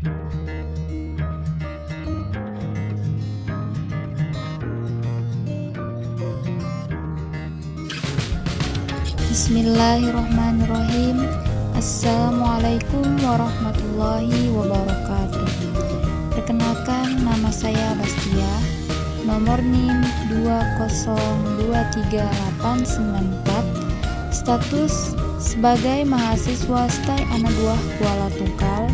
Bismillahirrahmanirrahim. Assalamualaikum warahmatullahi wabarakatuh. Perkenalkan, nama saya Bastia, nomor NIM 2023894, status sebagai mahasiswa STAI Anak Buah Kuala Tungkal.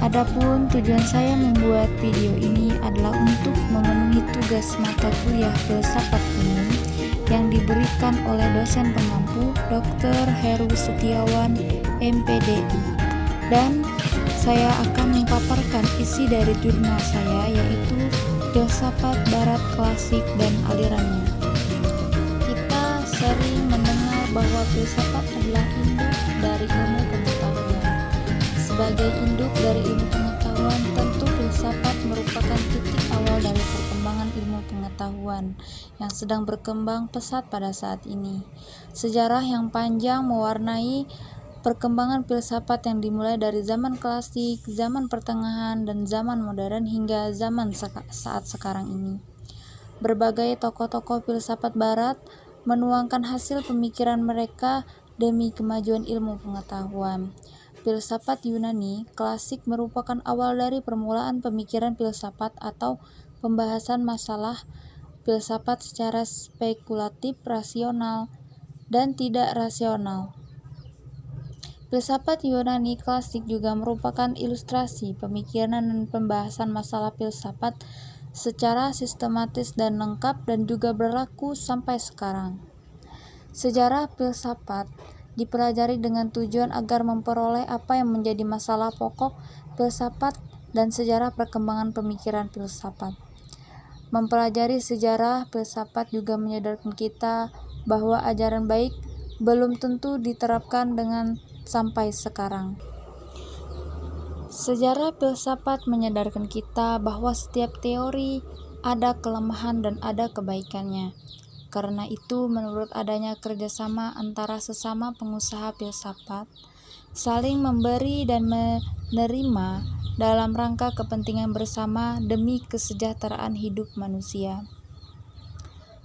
Adapun tujuan saya membuat video ini adalah untuk memenuhi tugas mata kuliah filsafat umum yang diberikan oleh dosen pengampu Dr. Heru Setiawan, MPDI, dan saya akan memaparkan isi dari jurnal saya, yaitu Filsafat Barat Klasik dan Alirannya. Kita sering mendengar bahwa filsafat adalah induk dari ilmu pengetahuan. Sebagai induk dari ilmu pengetahuan, tentu filsafat merupakan titik awal dari perkembangan ilmu pengetahuan yang sedang berkembang pesat pada saat ini. Sejarah yang panjang mewarnai perkembangan filsafat yang dimulai dari zaman klasik, zaman pertengahan, dan zaman modern hingga zaman saat sekarang ini. Berbagai tokoh-tokoh filsafat barat menuangkan hasil pemikiran mereka demi kemajuan ilmu pengetahuan. Filsafat Yunani klasik merupakan awal dari permulaan pemikiran filsafat atau pembahasan masalah filsafat secara spekulatif, rasional, dan tidak rasional. Filsafat Yunani klasik juga merupakan ilustrasi pemikiran dan pembahasan masalah filsafat secara sistematis dan lengkap dan juga berlaku sampai sekarang. Sejarah filsafat dipelajari dengan tujuan agar memperoleh apa yang menjadi masalah pokok filsafat dan sejarah perkembangan pemikiran filsafat. Mempelajari sejarah filsafat juga menyadarkan kita bahwa ajaran baik belum tentu diterapkan dengan sampai sekarang. Sejarah filsafat menyadarkan kita bahwa setiap teori ada kelemahan dan ada kebaikannya. Karena itu, menurut adanya kerjasama antara sesama pengusaha filsafat, saling memberi dan menerima dalam rangka kepentingan bersama demi kesejahteraan hidup manusia.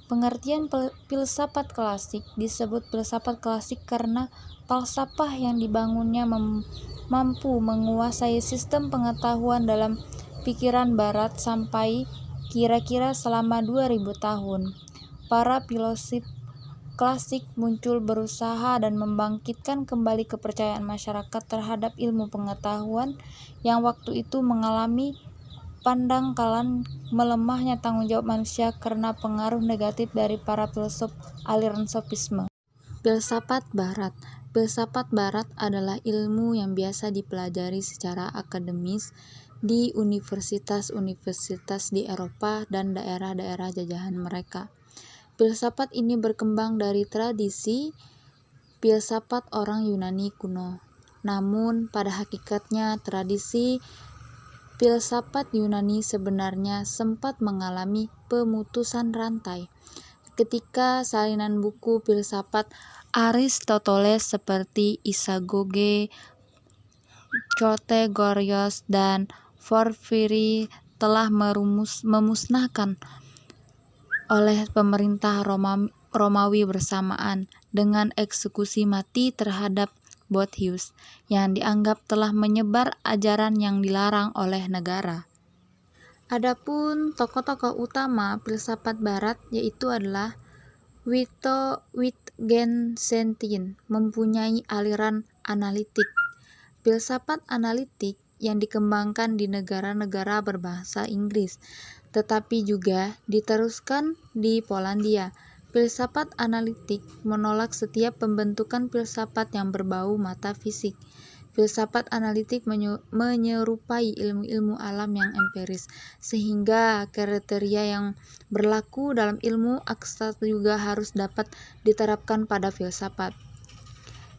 Pengertian filsafat klasik disebut filsafat klasik karena falsafah yang dibangunnya mampu menguasai sistem pengetahuan dalam pikiran barat sampai kira-kira selama 2000 tahun. Para filosof klasik muncul berusaha dan membangkitkan kembali kepercayaan masyarakat terhadap ilmu pengetahuan yang waktu itu mengalami pandangkalan melemahnya tanggung jawab manusia karena pengaruh negatif dari para filsuf aliran sofisme. Filsafat Barat. Filsafat Barat adalah ilmu yang biasa dipelajari secara akademis di universitas-universitas di Eropa dan daerah-daerah jajahan mereka. Filsafat ini berkembang dari tradisi filsafat orang Yunani kuno. Namun, pada hakikatnya tradisi filsafat Yunani sebenarnya sempat mengalami pemutusan rantai ketika salinan buku filsafat Aristoteles seperti Isagoge, Protagoras, dan Porphyry telah memusnahkan oleh pemerintah Romawi bersamaan dengan eksekusi mati terhadap Boethius yang dianggap telah menyebar ajaran yang dilarang oleh negara. Adapun tokoh-tokoh utama filsafat barat yaitu adalah Wittgenstein, mempunyai aliran analitik. Filsafat analitik yang dikembangkan di negara-negara berbahasa Inggris, tetapi juga diteruskan di Polandia. Filsafat analitik menolak setiap pembentukan filsafat yang berbau metafisik. Filsafat analitik menyerupai ilmu-ilmu alam yang empiris, sehingga kriteria yang berlaku dalam ilmu abstrak juga harus dapat diterapkan pada filsafat.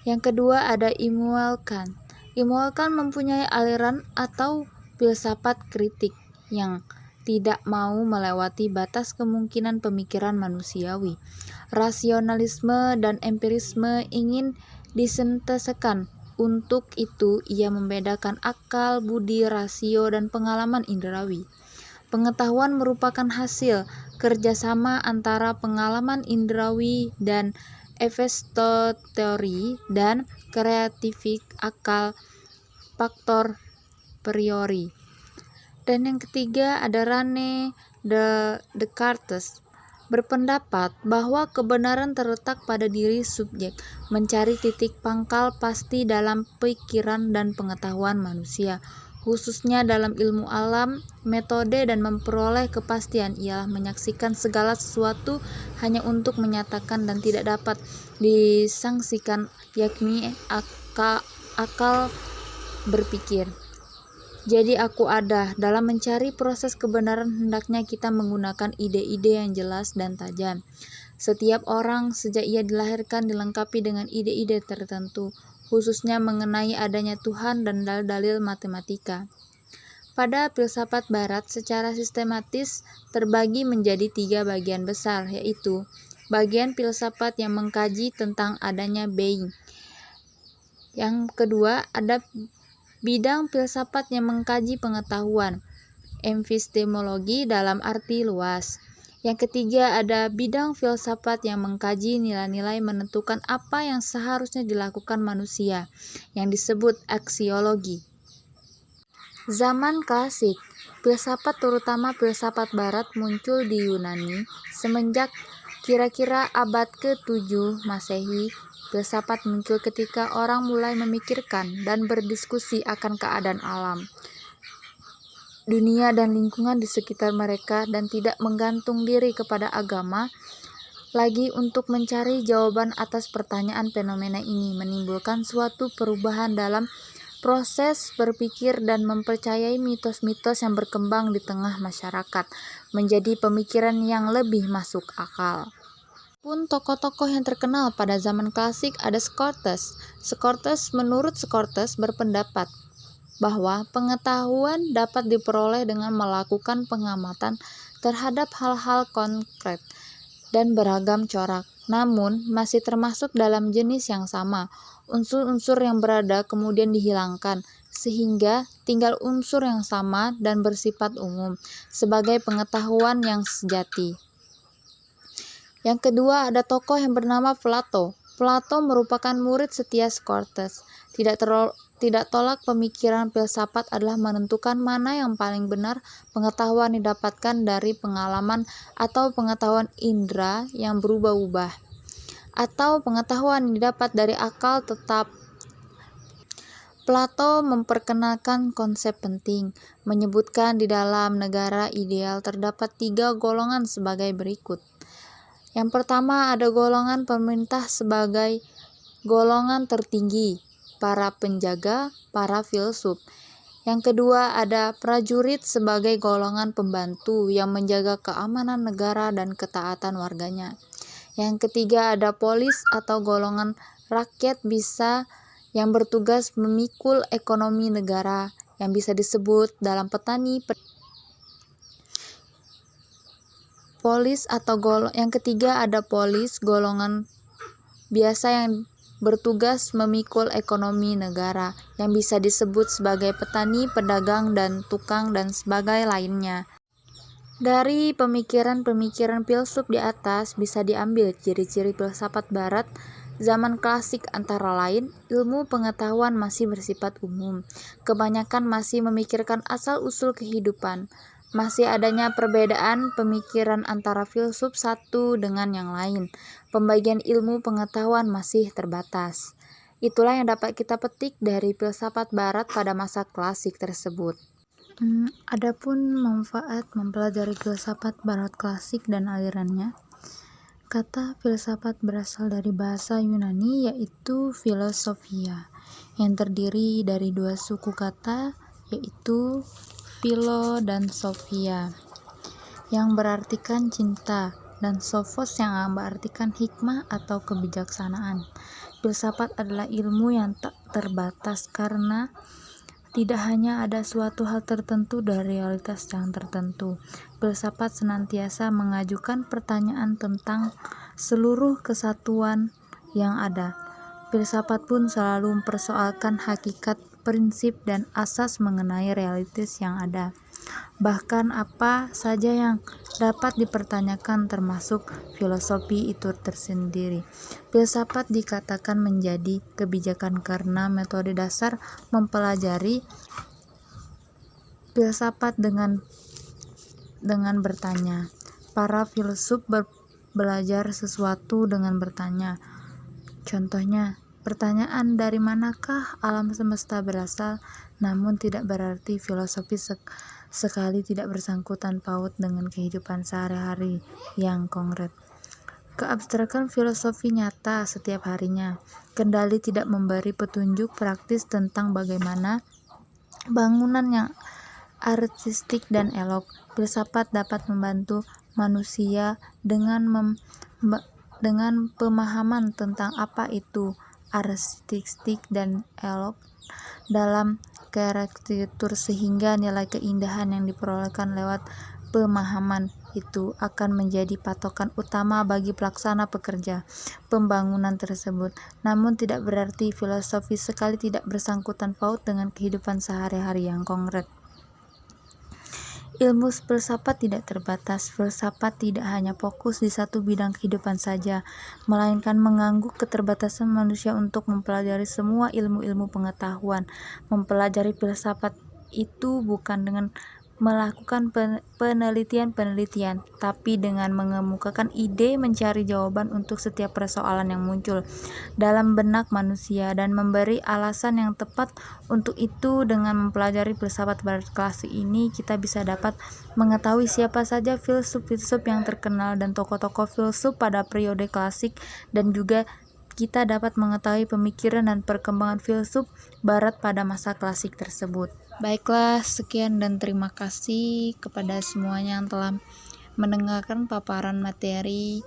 Yang kedua ada Immanuel Kant. Immanuel Kant mempunyai aliran atau filsafat kritik yang tidak mau melewati batas kemungkinan pemikiran manusiawi. Rasionalisme dan empirisme ingin disentesekan Untuk itu, ia membedakan akal, budi, rasio, dan pengalaman indrawi. Pengetahuan merupakan hasil kerjasama antara pengalaman indrawi dan evisteori dan kreatifik akal faktor priori. Dan yang ketiga ada Rene Descartes, berpendapat bahwa kebenaran terletak pada diri subjek, mencari titik pangkal pasti dalam pikiran dan pengetahuan manusia, khususnya dalam ilmu alam. Metode dan memperoleh kepastian ialah menyaksikan segala sesuatu hanya untuk menyatakan dan tidak dapat disangsikan, yakni akal berpikir. Jadi aku ada. Dalam mencari proses kebenaran hendaknya kita menggunakan ide-ide yang jelas dan tajam. Setiap orang sejak ia dilahirkan dilengkapi dengan ide-ide tertentu, khususnya mengenai adanya Tuhan dan dalil-dalil matematika. Pada filsafat barat secara sistematis terbagi menjadi 3 bagian besar, yaitu bagian filsafat yang mengkaji tentang adanya being. Yang kedua ada bidang filsafat yang mengkaji pengetahuan, epistemologi dalam arti luas. Yang ketiga ada bidang filsafat yang mengkaji nilai-nilai menentukan apa yang seharusnya dilakukan manusia, yang disebut aksiologi. Zaman klasik, filsafat terutama filsafat barat muncul di Yunani semenjak kira-kira abad ke-7 Masehi. Filsafat muncul ketika orang mulai memikirkan dan berdiskusi akan keadaan alam, dunia dan lingkungan di sekitar mereka, dan tidak menggantung diri kepada agama lagi untuk mencari jawaban atas pertanyaan. Fenomena ini menimbulkan suatu perubahan dalam proses berpikir dan mempercayai mitos-mitos yang berkembang di tengah masyarakat menjadi pemikiran yang lebih masuk akal. Pun tokoh-tokoh yang terkenal pada zaman klasik ada Socrates. Menurut Socrates berpendapat bahwa pengetahuan dapat diperoleh dengan melakukan pengamatan terhadap hal-hal konkret dan beragam corak, namun masih termasuk dalam jenis yang sama. Unsur-unsur yang berada kemudian dihilangkan, sehingga tinggal unsur yang sama dan bersifat umum sebagai pengetahuan yang sejati. Yang kedua ada tokoh yang bernama Plato. Plato merupakan murid setia Socrates. Tidak tolak pemikiran filsafat adalah menentukan mana yang paling benar, pengetahuan didapatkan dari pengalaman atau pengetahuan indera yang berubah-ubah, atau pengetahuan didapat dari akal tetap. Plato memperkenalkan konsep penting, menyebutkan di dalam negara ideal terdapat 3 golongan sebagai berikut. Yang pertama ada golongan pemerintah sebagai golongan tertinggi, para penjaga, para filsuf. Yang kedua ada prajurit sebagai golongan pembantu yang menjaga keamanan negara dan ketaatan warganya. Yang ketiga ada polis atau golongan rakyat bisa yang bertugas memikul ekonomi negara, yang bisa disebut dalam petani. Yang ketiga ada polis, golongan biasa yang bertugas memikul ekonomi negara, yang bisa disebut sebagai petani, pedagang, dan tukang, dan sebagai lainnya. Dari pemikiran-pemikiran filsuf di atas bisa diambil ciri-ciri filsafat barat zaman klasik, antara lain ilmu pengetahuan masih bersifat umum, kebanyakan masih memikirkan asal-usul kehidupan, masih adanya perbedaan pemikiran antara filsuf satu dengan yang lain, pembagian ilmu pengetahuan masih terbatas. Itulah yang dapat kita petik dari filsafat barat pada masa klasik tersebut. Adapun manfaat mempelajari filsafat barat klasik dan alirannya. Kata filsafat berasal dari bahasa Yunani yaitu philosophia, yang terdiri dari 2 suku kata yaitu philo dan sophia, yang berartikan cinta, dan sophos yang berartikan hikmah atau kebijaksanaan. Filsafat adalah ilmu yang tak terbatas karena tidak hanya ada suatu hal tertentu dari realitas yang tertentu. Filsafat senantiasa mengajukan pertanyaan tentang seluruh kesatuan yang ada, Filsafat pun selalu mempersoalkan hakikat, prinsip, dan asas mengenai realitas yang ada. Bahkan apa saja yang dapat dipertanyakan termasuk filosofi itu tersendiri. Filsafat dikatakan menjadi kebijakan karena metode dasar mempelajari filsafat dengan bertanya. Para filsuf belajar sesuatu dengan bertanya. Contohnya, pertanyaan dari manakah alam semesta berasal, namun tidak berarti filosofi sekali tidak bersangkutan paut dengan kehidupan sehari-hari yang konkret. Keabstrakan filosofi nyata setiap harinya, kendali tidak memberi petunjuk praktis tentang bagaimana bangunan yang artistik dan elok. Filsafat dapat membantu manusia dengan pemahaman tentang apa itu artistik dan elok dalam karakter, sehingga nilai keindahan yang diperolehkan lewat pemahaman itu akan menjadi patokan utama bagi pelaksana pekerja pembangunan tersebut. Namun tidak berarti filosofi sekali tidak bersangkutan paut dengan kehidupan sehari-hari yang konkret. Ilmu filsafat tidak terbatas. Filsafat tidak hanya fokus di satu bidang kehidupan saja, melainkan mengangguk keterbatasan manusia untuk mempelajari semua ilmu-ilmu pengetahuan. Mempelajari filsafat itu bukan dengan melakukan penelitian, tapi dengan mengemukakan ide, mencari jawaban untuk setiap persoalan yang muncul dalam benak manusia dan memberi alasan yang tepat untuk itu. Dengan mempelajari filsafat berkelas ini, kita bisa dapat mengetahui siapa saja filsuf-filsuf yang terkenal dan tokoh-tokoh filsuf pada periode klasik, dan juga kita dapat mengetahui pemikiran dan perkembangan filsuf barat pada masa klasik tersebut. Baiklah, sekian dan terima kasih kepada semuanya yang telah mendengarkan paparan materi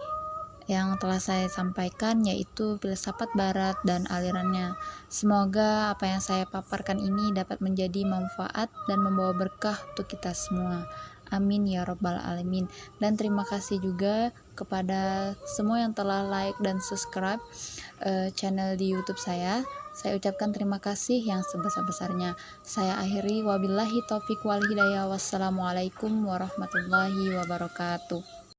yang telah saya sampaikan, yaitu filsafat barat dan alirannya. Semoga apa yang saya paparkan ini dapat menjadi manfaat dan membawa berkah untuk kita semua. Amin ya rabbal alamin. Dan terima kasih juga kepada semua yang telah like dan subscribe channel di YouTube saya. Saya ucapkan terima kasih yang sebesar-besarnya. Saya akhiri, wabillahi taufiq wal hidayah. Wassalamualaikum warahmatullahi wabarakatuh.